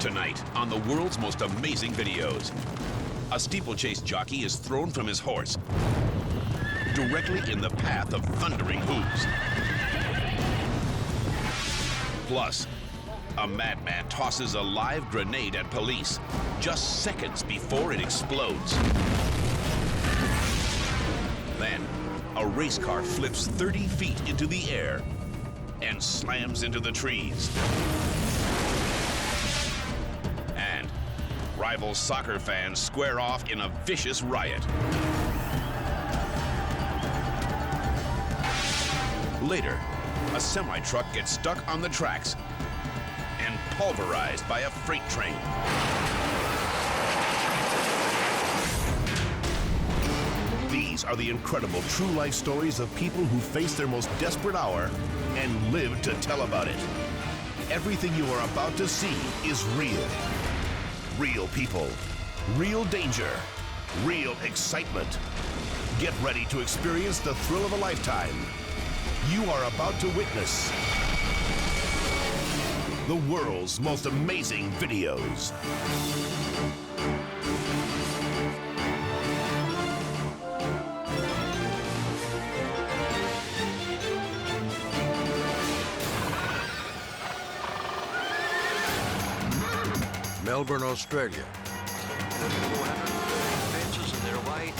Tonight, on the world's most amazing videos, a steeplechase jockey is thrown from his horse directly in the path of thundering hooves. Plus, a madman tosses a live grenade at police just seconds before it explodes. Then, a race car flips 30 feet into the air and slams into the trees. And rival soccer fans square off in a vicious riot. Later, a semi-truck gets stuck on the tracks and pulverized by a freight train. These are the incredible true life stories of people who face their most desperate hour and live to tell about it. Everything you are about to see is real. Real people, real danger, real excitement. Get ready to experience the thrill of a lifetime. You are about to witness the world's most amazing videos. Melbourne, Australia. 400 fences and they're away.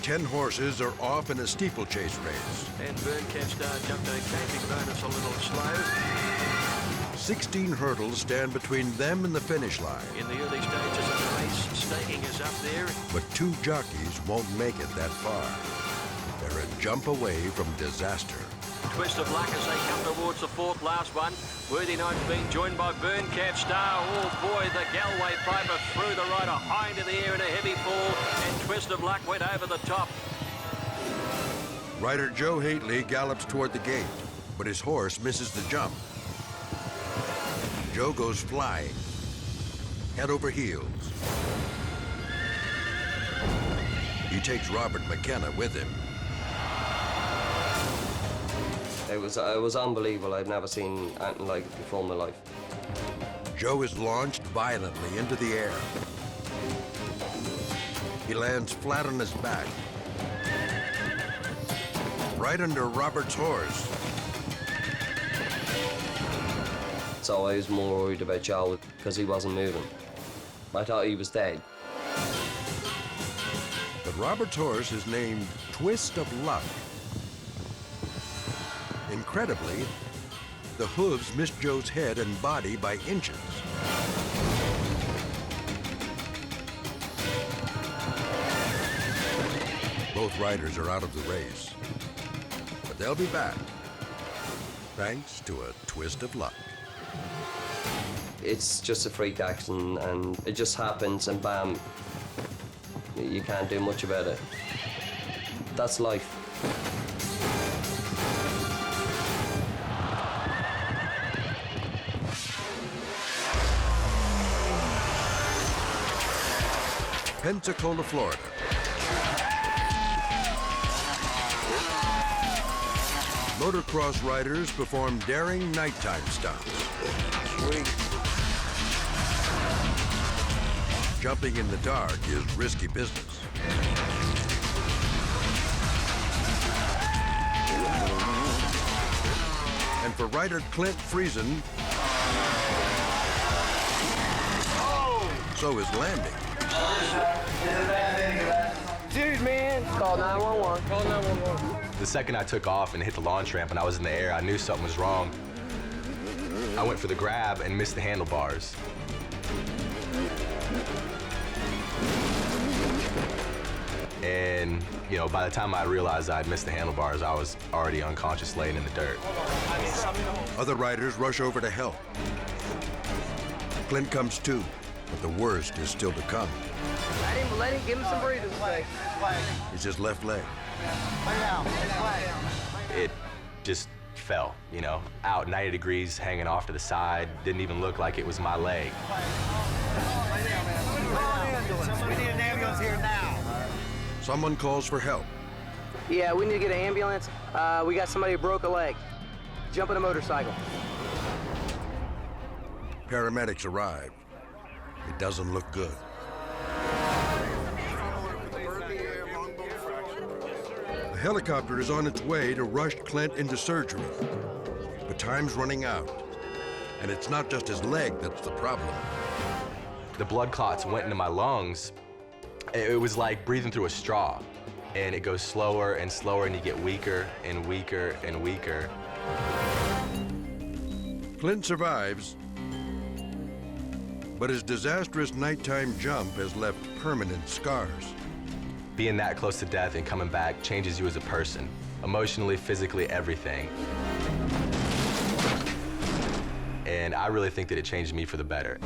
10 horses are off in a steeplechase race. And Burncap Star jumped okay, big bonus a little slow. 16 hurdles stand between them and the finish line. In the early stages of the race, staking is up there. But 2 jockeys won't make it that far. They're a jump away from disaster. Twist of luck as they come towards the fourth last one. Worthy Knight's being joined by Burncap Star. Oh boy, the Galway Piper threw the rider high into the air in a heavy fall, and Twist of Luck went over the top. Rider Joe Haitley gallops toward the gate, but his horse misses the jump. Joe goes flying, head over heels. He takes Robert McKenna with him. It was unbelievable. I'd never seen anything like it before in my life. Joe is launched violently into the air. He lands flat on his back, right under Robert's horse. So I was more worried about Joe because he wasn't moving. I thought he was dead. But Robert's horse is named Twist of Luck. Incredibly, the hooves missed Joe's head and body by inches. Both riders are out of the race, but they'll be back, thanks to a twist of luck. It's just a freak accident, and it just happens, and bam, you can't do much about it. That's life. Pensacola, Florida. Motocross riders perform daring nighttime stunts. Sweet. Jumping in the dark is risky business. And for rider Clint Friesen, so is landing. Dude, man. Call 911. Call 911. The second I took off and hit the launch ramp and I was in the air, I knew something was wrong. I went for the grab and missed the handlebars. And, you know, by the time I realized I'd missed the handlebars, I was already unconscious laying in the dirt. Other riders rush over to help. Clint comes to, but the worst is still to come. Let him, give him some breathing space. It's his left leg. It just fell, you know, out 90 degrees, hanging off to the side. Didn't even look like it was my leg. We need an ambulance here now. Someone calls for help. Yeah, we need to get an ambulance. We got somebody who broke a leg. Jump on a motorcycle. Paramedics arrive. It doesn't look good. The helicopter is on its way to rush Clint into surgery, but time's running out. And it's not just his leg that's the problem. The blood clots went into my lungs. It was like breathing through a straw. And it goes slower and slower, and you get weaker and weaker and weaker. Clint survives, but his disastrous nighttime jump has left permanent scars. Being that close to death and coming back changes you as a person. Emotionally, physically, everything. And I really think that it changed me for the better.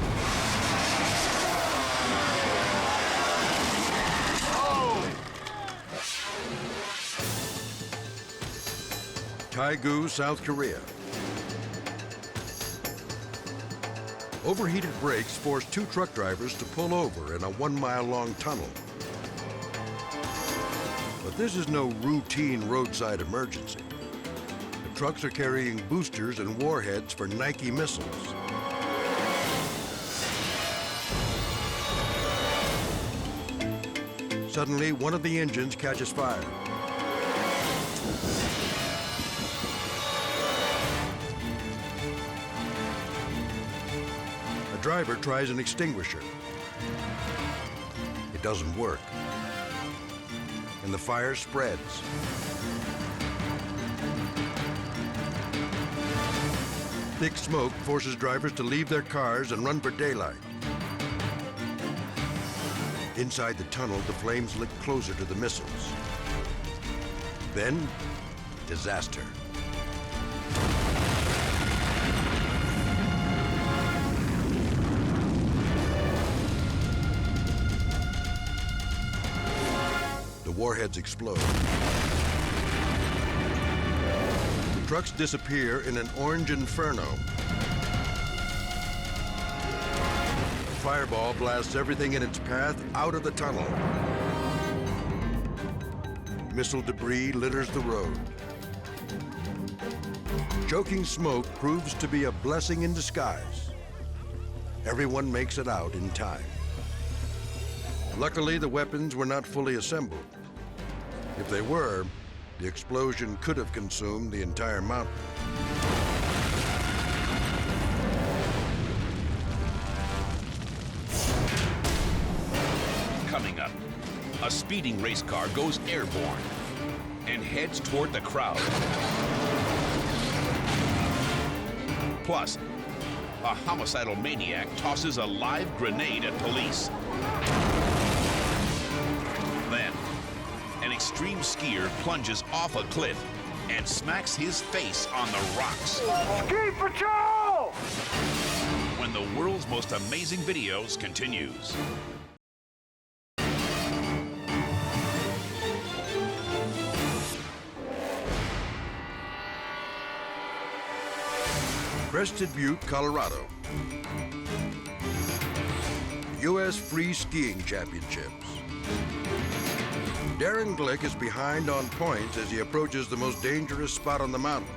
Daegu, South Korea. Overheated brakes forced two truck drivers to pull over in a 1-mile-long tunnel. But this is no routine roadside emergency. The trucks are carrying boosters and warheads for Nike missiles. Suddenly, one of the engines catches fire. The driver tries an extinguisher. It doesn't work, and the fire spreads. Thick smoke forces drivers to leave their cars and run for daylight. Inside the tunnel, the flames lick closer to the missiles. Then, disaster. The warheads explode. The trucks disappear in an orange inferno. The fireball blasts everything in its path out of the tunnel. Missile debris litters the road. Choking smoke proves to be a blessing in disguise. Everyone makes it out in time. Luckily, the weapons were not fully assembled. If they were, the explosion could have consumed the entire mountain. Coming up, a speeding race car goes airborne and heads toward the crowd. Plus, a homicidal maniac tosses a live grenade at police. Then, an extreme skier plunges off a cliff and smacks his face on the rocks. Ski Patrol! When the world's most amazing videos continues. Crested Butte, Colorado. U.S. Free Skiing Championships. Darren Glick is behind on points as he approaches the most dangerous spot on the mountain.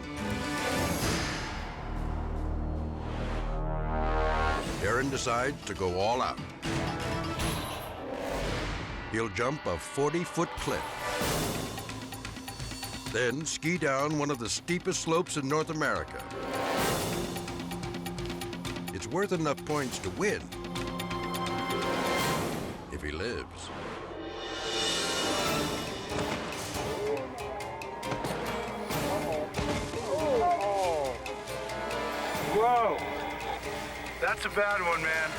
Darren decides to go all out. He'll jump a 40-foot cliff. Then ski down one of the steepest slopes in North America. It's worth enough points to win, if he lives. Whoa! That's a bad one, man.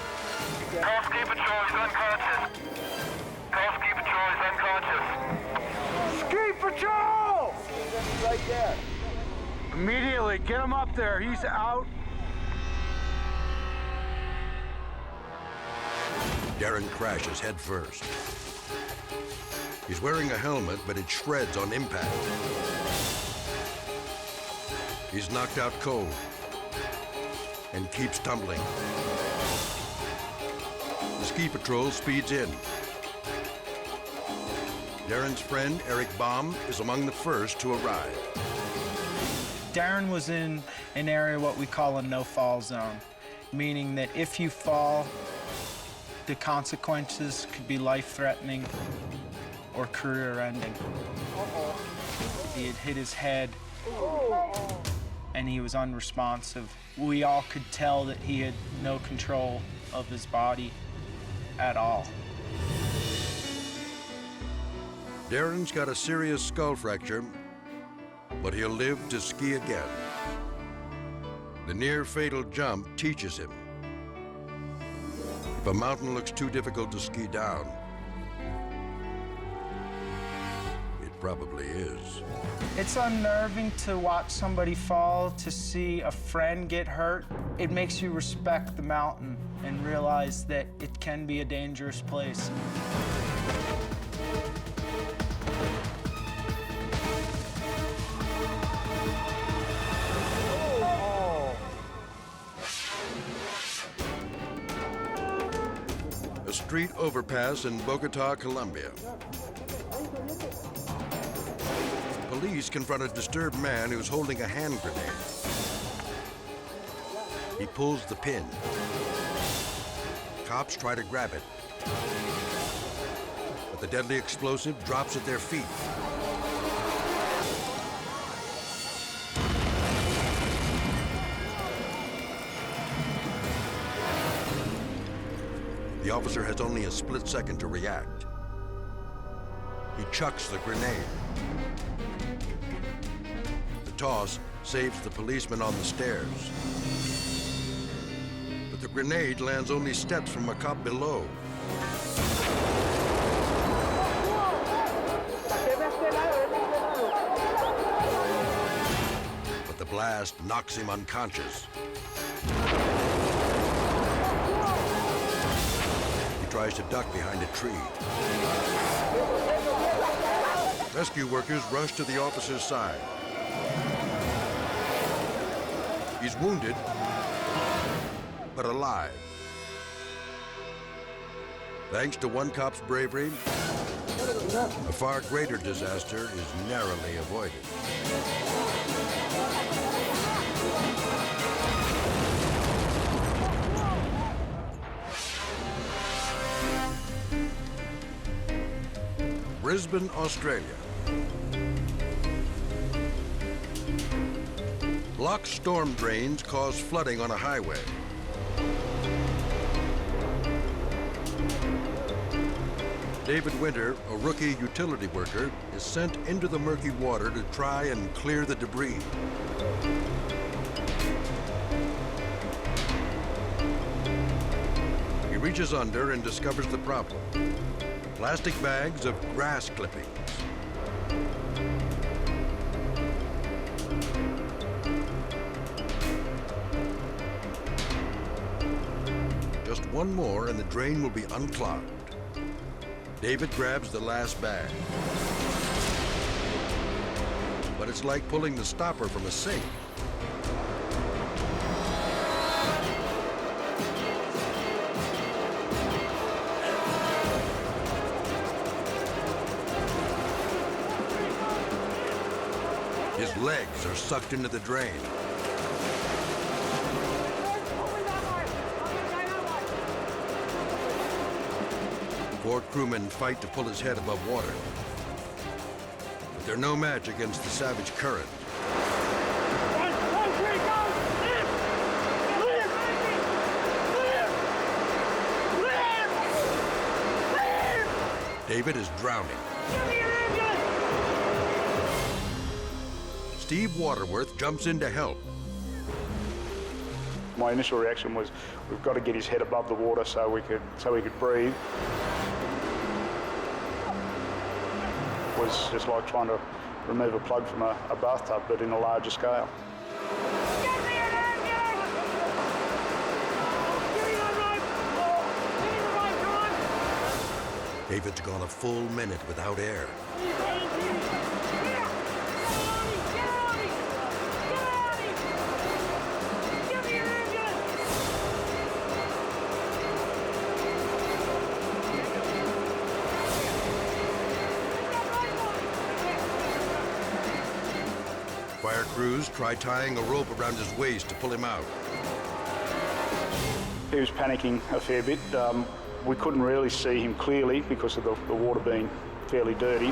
Call Ski Patrol, he's unconscious. Call Ski Patrol, he's unconscious. Ski Patrol! Right there. Immediately, get him up there. He's out. Darren crashes head first. He's wearing a helmet, but it shreds on impact. He's knocked out cold and keeps tumbling. The ski patrol speeds in. Darren's friend, Eric Baum, is among the first to arrive. Darren was in an area what we call a no-fall zone, meaning that if you fall, The consequences could be life-threatening or career-ending. He had hit his head, and he was unresponsive. We all could tell that he had no control of his body at all. Darren's got a serious skull fracture, but he'll live to ski again. The near-fatal jump teaches him. If a mountain looks too difficult to ski down, it probably is. It's unnerving to watch somebody fall, to see a friend get hurt. It makes you respect the mountain and realize that it can be a dangerous place. A street overpass in Bogota, Colombia. Police confront a disturbed man who's holding a hand grenade. He pulls the pin. Cops try to grab it, but the deadly explosive drops at their feet. The officer has only a split second to react. He chucks the grenade. The toss saves the policeman on the stairs. But the grenade lands only steps from a cop below. But the blast knocks him unconscious. He tries to duck behind a tree. Rescue workers rush to the officer's side. He's wounded, but alive. Thanks to one cop's bravery, a far greater disaster is narrowly avoided. Brisbane, Australia. Blocked storm drains cause flooding on a highway. David Winter, a rookie utility worker, is sent into the murky water to try and clear the debris. He reaches under and discovers the problem. Plastic bags of grass clippings. Just one more and the drain will be unclogged. David grabs the last bag. But it's like pulling the stopper from a sink. His legs are sucked into the drain. Four crewmen fight to pull his head above water. But they're no match against the savage current. David is drowning. Steve Waterworth jumps in to help. My initial reaction was, we've got to get his head above the water so we could breathe. It was just like trying to remove a plug from a bathtub, but in a larger scale. David's gone a full minute without air. Fire crews try tying a rope around his waist to pull him out. He was panicking a fair bit. We couldn't really see him clearly because of the water being fairly dirty.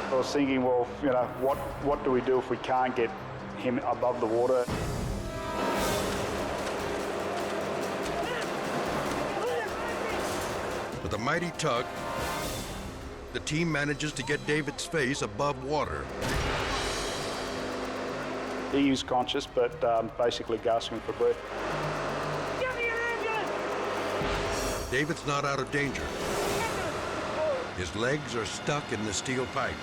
I was thinking, well, you know, what do we do if we can't get him above the water? With a mighty tug, the team manages to get David's face above water. He was conscious, but basically gasping for breath. David's not out of danger. His legs are stuck in the steel pipe.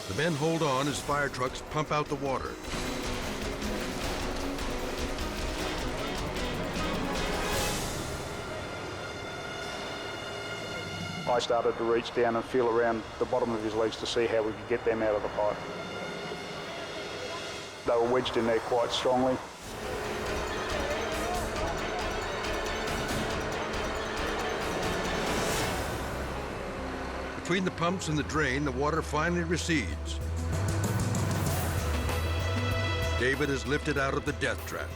The men hold on as fire trucks pump out the water. I started to reach down and feel around the bottom of his legs to see how we could get them out of the pipe. They were wedged in there quite strongly. Between the pumps and the drain, the water finally recedes. David is lifted out of the death trap.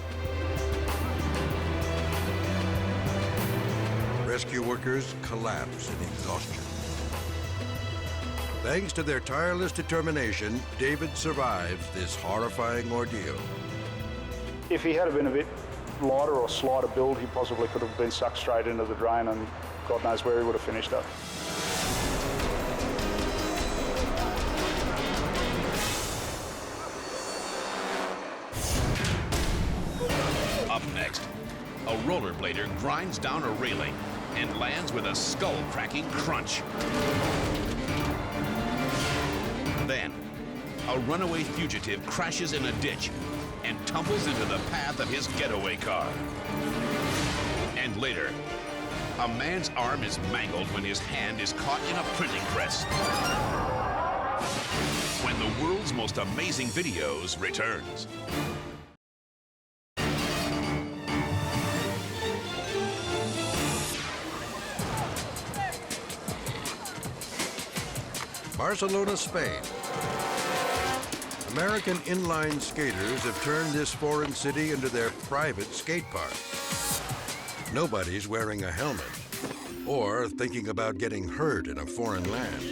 Rescue workers collapse in exhaustion. Thanks to their tireless determination, David survives this horrifying ordeal. If he had been a bit lighter or slighter build, he possibly could have been sucked straight into the drain and God knows where he would have finished up. Up next, a rollerblader grinds down a railing and lands with a skull-cracking crunch. Then, a runaway fugitive crashes in a ditch and tumbles into the path of his getaway car. And later, a man's arm is mangled when his hand is caught in a printing press. When the world's most amazing videos returns. Barcelona, Spain. American inline skaters have turned this foreign city into their private skate park. Nobody's wearing a helmet or thinking about getting hurt in a foreign land.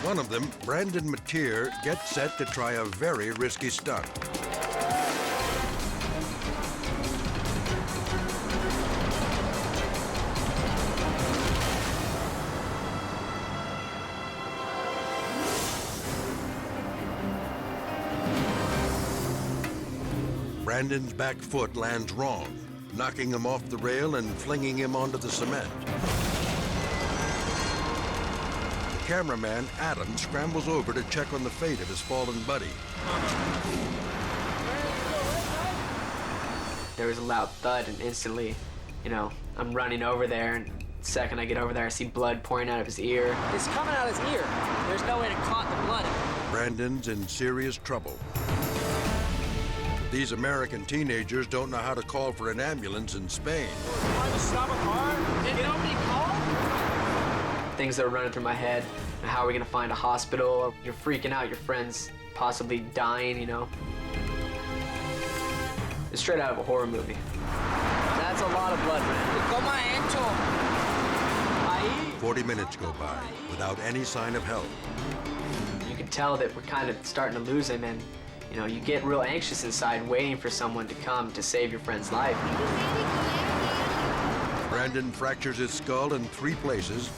One of them, Brandon Mateer, gets set to try a very risky stunt. Brandon's back foot lands wrong, knocking him off the rail and flinging him onto the cement. The cameraman, Adam, scrambles over to check on the fate of his fallen buddy. There was a loud thud, and instantly, I'm running over there, and the second I get over there, I see blood pouring out of his ear. It's coming out of his ear. There's no way to clot the blood. Brandon's in serious trouble. These American teenagers don't know how to call for an ambulance in Spain. Trying to stop a car? Did nobody call? Things that are running through my head. How are we gonna find a hospital? You're freaking out, your friend's possibly dying, It's straight out of a horror movie. That's a lot of blood, man. Toma hecho. Ahí. 40 minutes go by without any sign of help. You can tell that we're kind of starting to lose him, and you get real anxious inside waiting for someone to come to save your friend's life. Brandon fractures his skull in 3 places,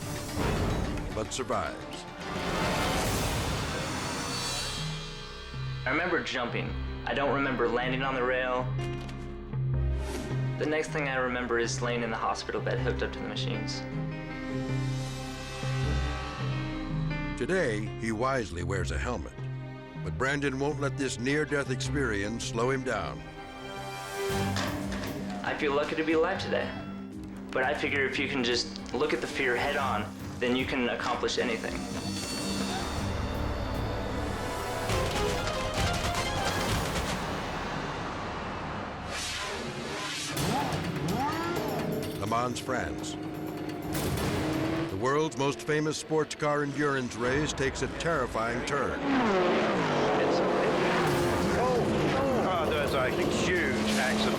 but survives. I remember jumping. I don't remember landing on the rail. The next thing I remember is laying in the hospital bed hooked up to the machines. Today, he wisely wears a helmet. But Brandon won't let this near-death experience slow him down. I feel lucky to be alive today. But I figure if you can just look at the fear head on, then you can accomplish anything. Le Mans, France. The world's most famous sports car endurance race takes a terrifying turn. There's a huge accident.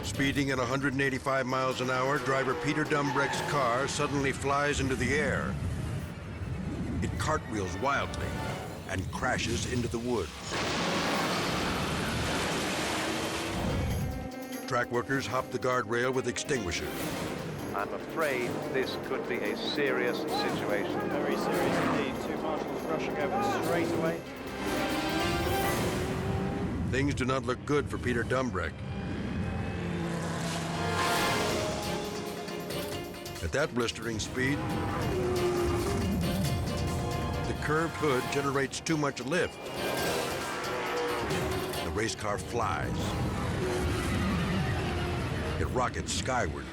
Speeding at 185 miles an hour, driver Peter Dumbreck's car suddenly flies into the air. It cartwheels wildly and crashes into the woods. Track workers hop the guardrail with extinguishers. I'm afraid this could be a serious situation. Very serious indeed. Two marshals rushing over straight away. Things do not look good for Peter Dumbreck. At that blistering speed, the curved hood generates too much lift. The race car flies. It rockets skyward,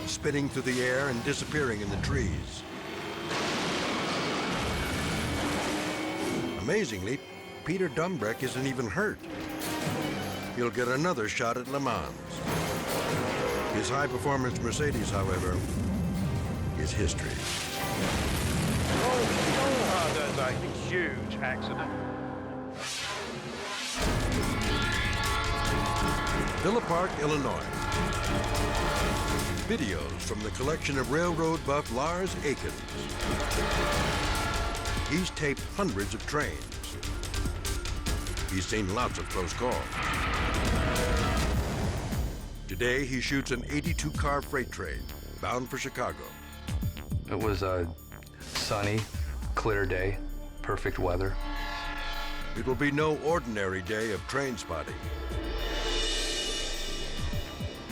spinning through the air and disappearing in the trees. Amazingly, Peter Dumbreck isn't even hurt. He'll get another shot at Le Mans. His high-performance Mercedes, however, is history. There's a huge accident. Villa Park, Illinois. Videos from the collection of railroad buff Lars Akins. He's taped hundreds of trains. He's seen lots of close calls. Today, he shoots an 82-car freight train bound for Chicago. It was a sunny, clear day, perfect weather. It will be no ordinary day of train spotting.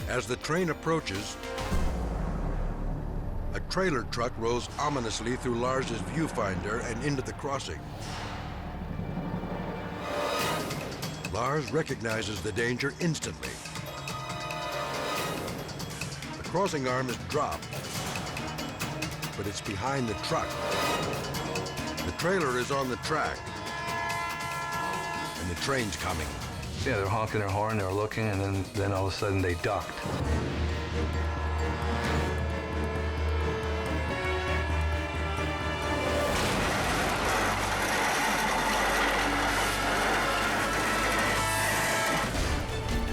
As the train approaches, a trailer truck rolls ominously through Lars's viewfinder and into the crossing. Lars recognizes the danger instantly. The crossing arm is dropped, but it's behind the truck. The trailer is on the track, and the train's coming. Yeah, they're honking their horn, they were looking, and then all of a sudden they ducked.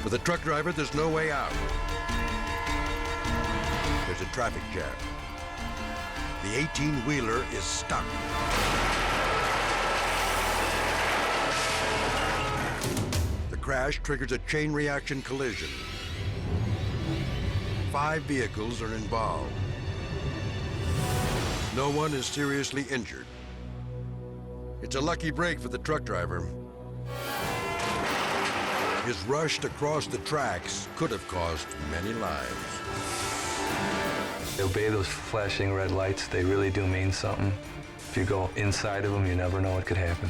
For the truck driver, there's no way out. There's a traffic jam. The 18-wheeler is stuck. The crash triggers a chain reaction collision. 5 vehicles are involved. No one is seriously injured. It's a lucky break for the truck driver. His rush to cross the tracks could have cost many lives. Obey those flashing red lights. They really do mean something. If you go inside of them, you never know what could happen.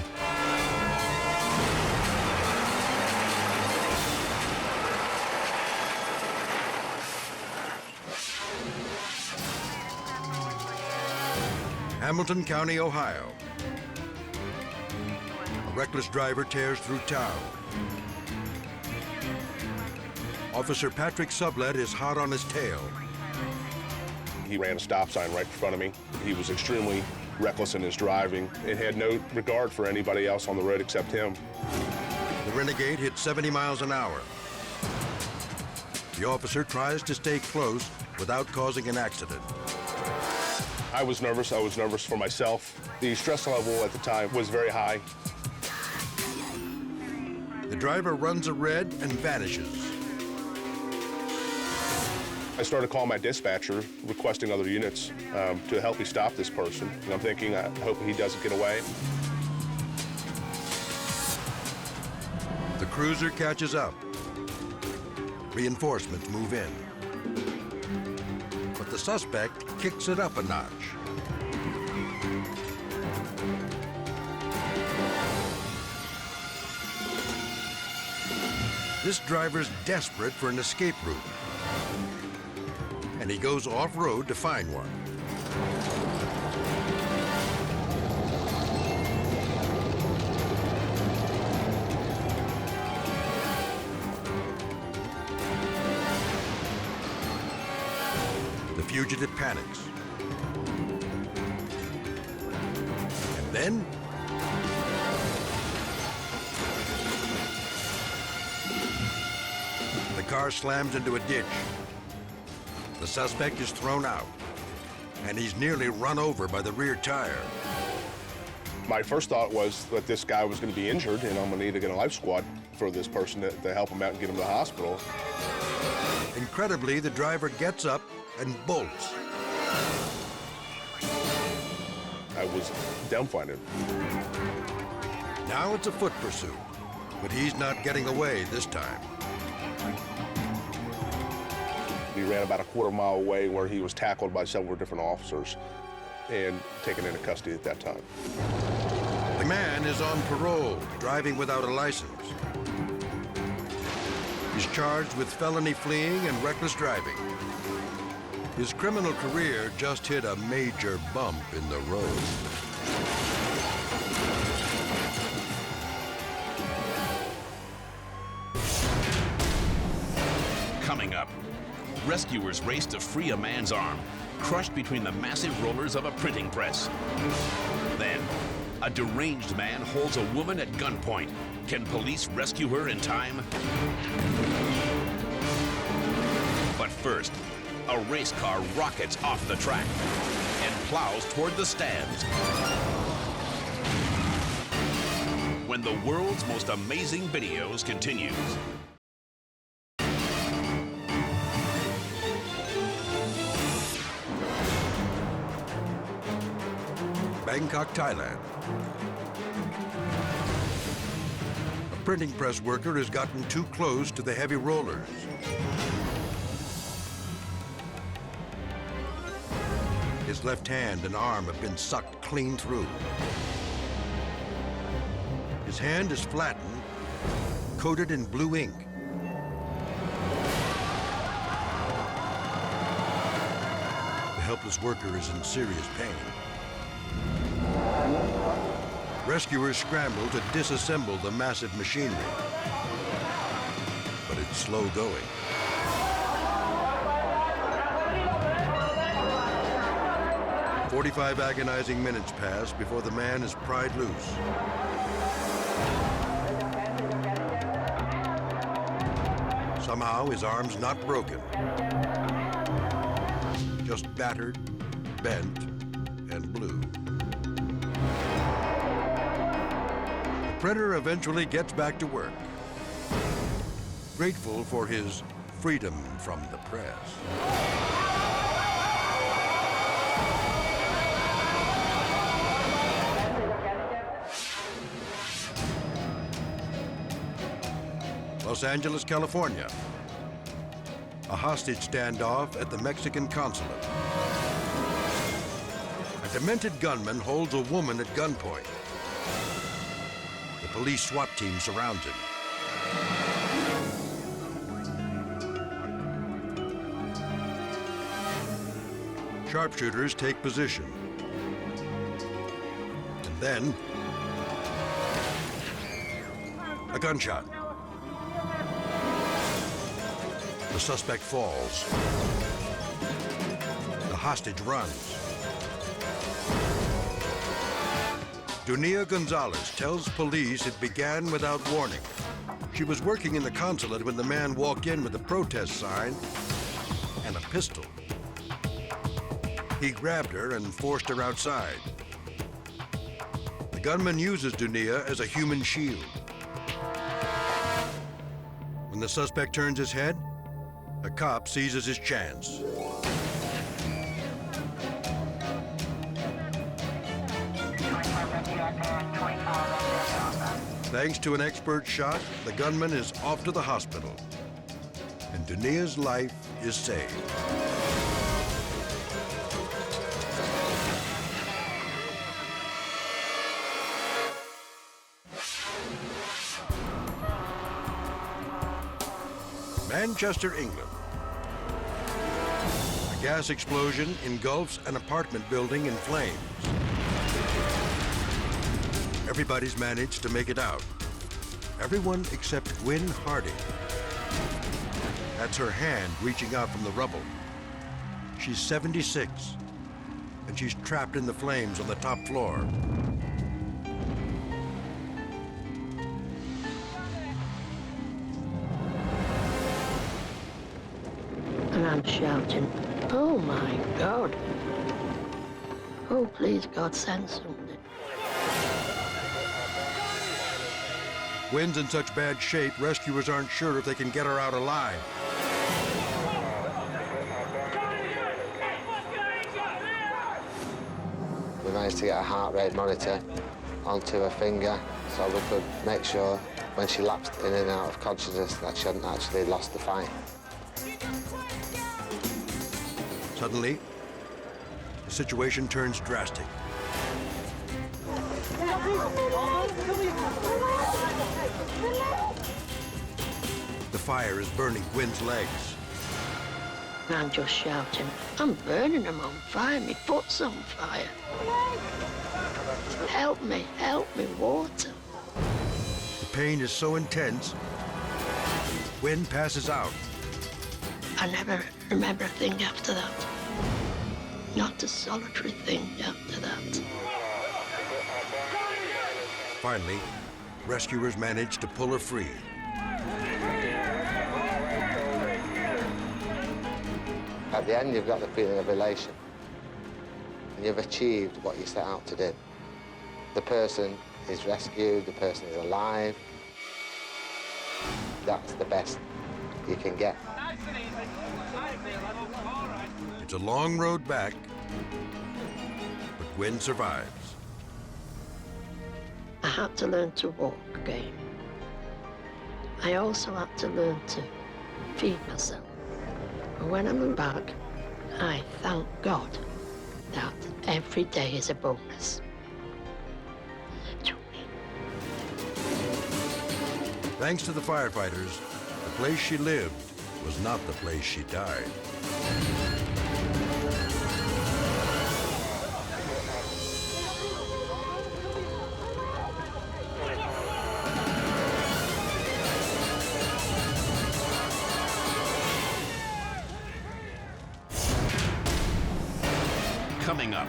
Hamilton County, Ohio. A reckless driver tears through town. Officer Patrick Sublett is hot on his tail. He ran a stop sign right in front of me. He was extremely reckless in his driving and had no regard for anybody else on the road except him. The Renegade hit 70 miles an hour. The officer tries to stay close without causing an accident. I was nervous. I was nervous for myself. The stress level at the time was very high. The driver runs a red and vanishes. I started calling my dispatcher, requesting other units to help me stop this person. And I'm thinking, I hope he doesn't get away. The cruiser catches up. Reinforcements move in. But the suspect kicks it up a notch. This driver's desperate for an escape route. And he goes off-road to find one. fugitive panics. And then, the car slams into a ditch. The suspect is thrown out, and he's nearly run over by the rear tire. My first thought was that this guy was going to be injured, and I'm going to need to get a life squad for this person to help him out and get him to the hospital. Incredibly, the driver gets up and bolts. I was dumbfounded. Now it's a foot pursuit, but he's not getting away this time. He ran about a quarter-mile away where he was tackled by several different officers and taken into custody at that time. The man is on parole, driving without a license. He's charged with felony fleeing and reckless driving. His criminal career just hit a major bump in the road. Coming up, rescuers race to free a man's arm, crushed between the massive rollers of a printing press. Then, a deranged man holds a woman at gunpoint. Can police rescue her in time? But first, a race car rockets off the track and plows toward the stands. When the world's most amazing videos continues. Bangkok, Thailand. A printing press worker has gotten too close to the heavy rollers. His left hand and arm have been sucked clean through. His hand is flattened, coated in blue ink. The helpless worker is in serious pain. Rescuers scramble to disassemble the massive machinery, but it's slow going. "45 agonizing minutes pass before the man is pried loose. Somehow his arm's not broken, just battered, bent, and blue. The printer eventually gets back to work, grateful for his freedom from the press. Los Angeles, California. A hostage standoff at the Mexican Consulate. A demented gunman holds a woman at gunpoint. The police SWAT team surrounds him. Sharpshooters take position. And then, a gunshot. The suspect falls. The hostage runs. Dunia Gonzalez tells police it began without warning. She was working in the consulate when the man walked in with a protest sign and a pistol. He grabbed her and forced her outside. The gunman uses Dunia as a human shield. When the suspect turns his head, a cop seizes his chance. Thanks to an expert shot, the gunman is off to the hospital, and Dunia's life is saved. Manchester, England. A gas explosion engulfs an apartment building in flames. Everybody's managed to make it out. Everyone except Gwen Harding. That's her hand reaching out from the rubble. She's 76, and she's trapped in the flames on the top floor. And I'm shouting, oh my God. Oh, please, God, send something. Gwen's in such bad shape, rescuers aren't sure if they can get her out alive. We managed to get a heart rate monitor onto her finger so we could make sure when she lapsed in and out of consciousness that she hadn't actually lost the fight. Suddenly, the situation turns drastic. The fire is burning Gwen's legs. I'm just shouting, I'm burning them on fire, my foot's on fire. Help me, water. The pain is so intense, Gwen passes out. I never remember a thing after that. Not a solitary thing after that. Finally, rescuers manage to pull her free. At the end, you've got the feeling of elation. And you've achieved what you set out to do. The person is rescued, the person is alive. That's the best you can get. It's a long road back, but Gwen survives. I had to learn to walk again. I also had to learn to feed myself. And when I look back, I thank God that every day is a bonus. Thanks to the firefighters, the place she lived was not the place she died. Coming up,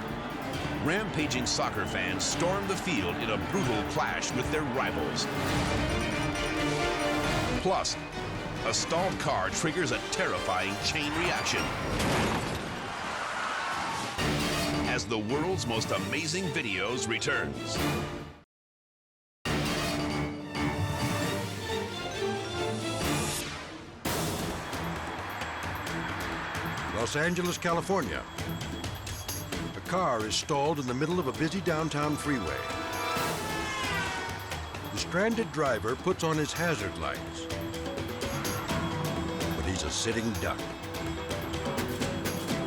rampaging soccer fans storm the field in a brutal clash with their rivals. Plus, a stalled car triggers a terrifying chain reaction as the world's most amazing videos returns. Los Angeles, California. A car is stalled in the middle of a busy downtown freeway. The stranded driver puts on his hazard lights, but he's a sitting duck.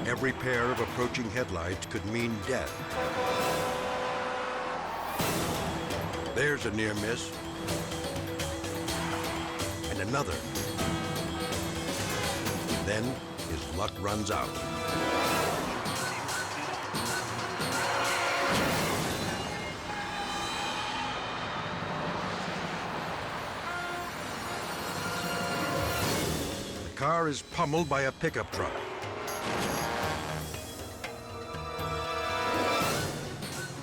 Every pair of approaching headlights could mean death. There's a near miss, and another. Then his luck runs out. The car is pummeled by a pickup truck.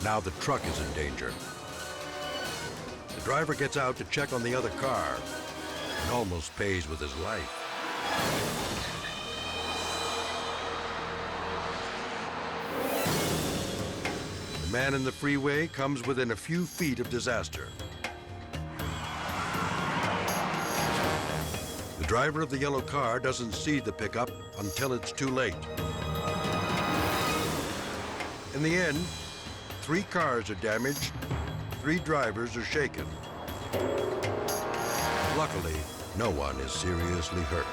Now the truck is in danger. The driver gets out to check on the other car and almost pays with his life. The man in the freeway comes within a few feet of disaster. The driver of the yellow car doesn't see the pickup until it's too late. In the end, 3 cars are damaged, 3 drivers are shaken. Luckily, no one is seriously hurt.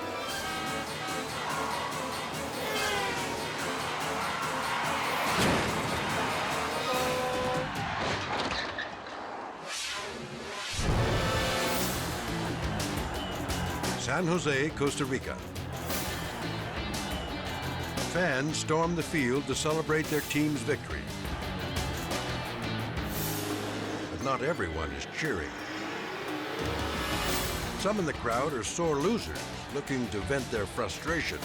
San Jose, Costa Rica. Fans storm the field to celebrate their team's victory. But not everyone is cheering. Some in the crowd are sore losers, looking to vent their frustration.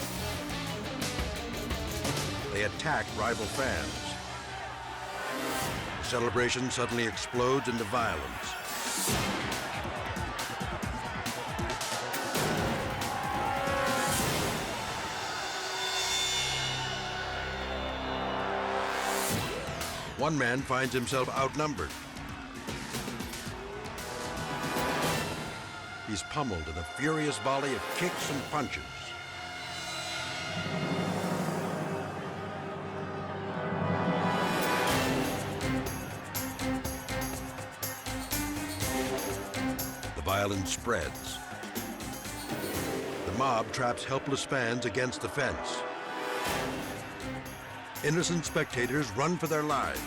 They attack rival fans. The celebration suddenly explodes into violence. One man finds himself outnumbered. He's pummeled in a furious volley of kicks and punches. The violence spreads. The mob traps helpless fans against the fence. Innocent spectators run for their lives.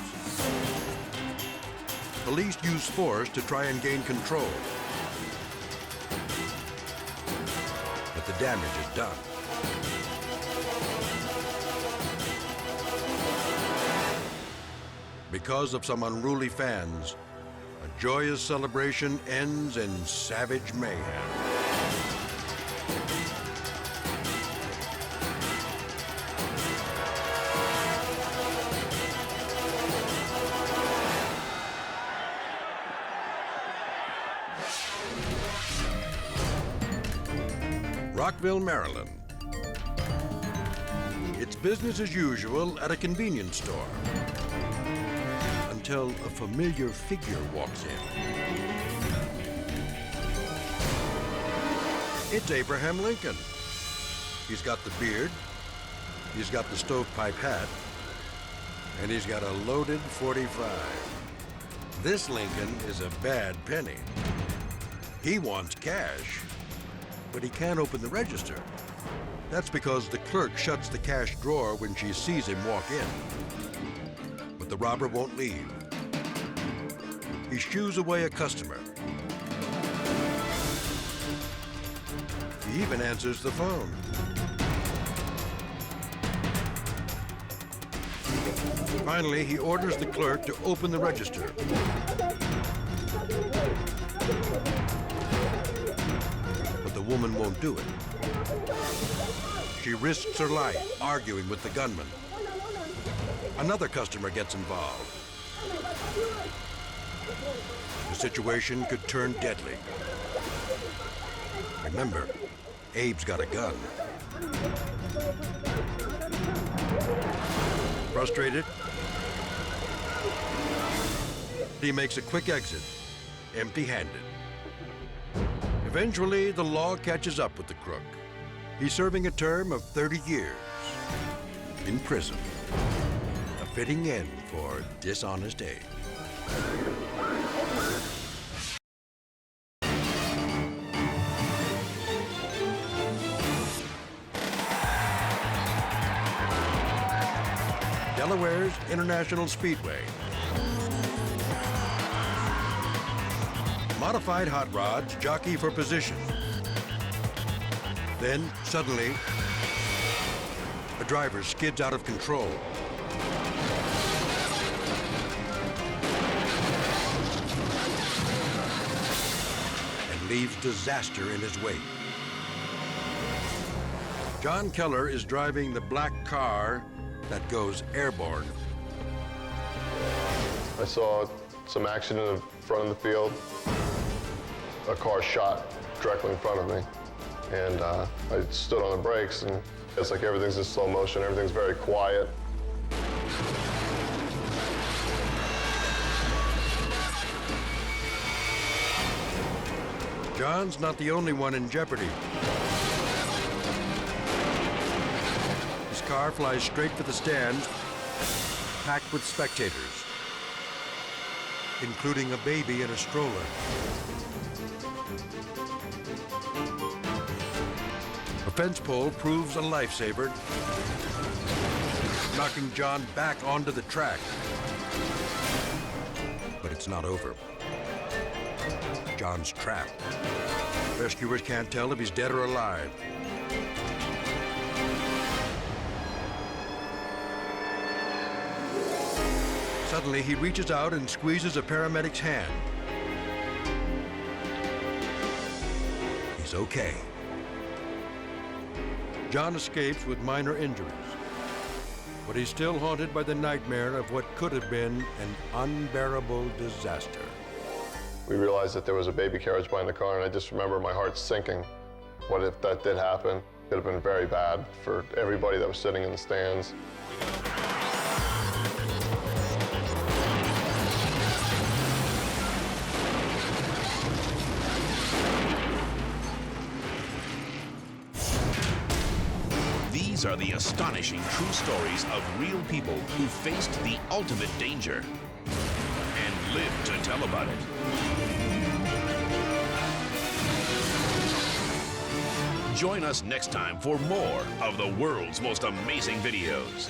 Police use force to try and gain control. But the damage is done. Because of some unruly fans, a joyous celebration ends in savage mayhem. Rockville, Maryland. It's business as usual at a convenience store until a familiar figure walks in. It's Abraham Lincoln. He's got the beard, he's got the stovepipe hat, and he's got a loaded .45. This Lincoln is a bad penny. He wants cash, but he can't open the register. That's because the clerk shuts the cash drawer when she sees him walk in. But the robber won't leave. He shoos away a customer. He even answers the phone. Finally, he orders the clerk to open the register. The woman won't do it. She risks her life arguing with the gunman. Another customer gets involved. The situation could turn deadly. Remember, Abe's got a gun. Frustrated, he makes a quick exit, empty-handed. Eventually, the law catches up with the crook. He's serving a term of 30 years in prison. A fitting end for dishonest Abe. Delaware's International Speedway. Modified hot rods jockey for position. Then, suddenly, a driver skids out of control. And leaves disaster in his wake. John Keller is driving the black car that goes airborne. I saw some action in the front of the field. A car shot directly in front of me. And I stood on the brakes, and it's like everything's in slow motion, everything's very quiet. John's not the only one in jeopardy. His car flies straight for the stands, packed with spectators, including a baby in a stroller. A fence pole proves a lifesaver, knocking John back onto the track. But it's not over. John's trapped. Rescuers can't tell if he's dead or alive. Suddenly, he reaches out and squeezes a paramedic's hand. He's okay. John escapes with minor injuries. but he's still haunted by the nightmare of what could have been an unbearable disaster. We realized that there was a baby carriage behind the car, and I just remember my heart sinking. What if that did happen? It could have been very bad for everybody that was sitting in the stands. These are the astonishing true stories of real people who faced the ultimate danger and lived to tell about it. Join us next time for more of the world's most amazing videos.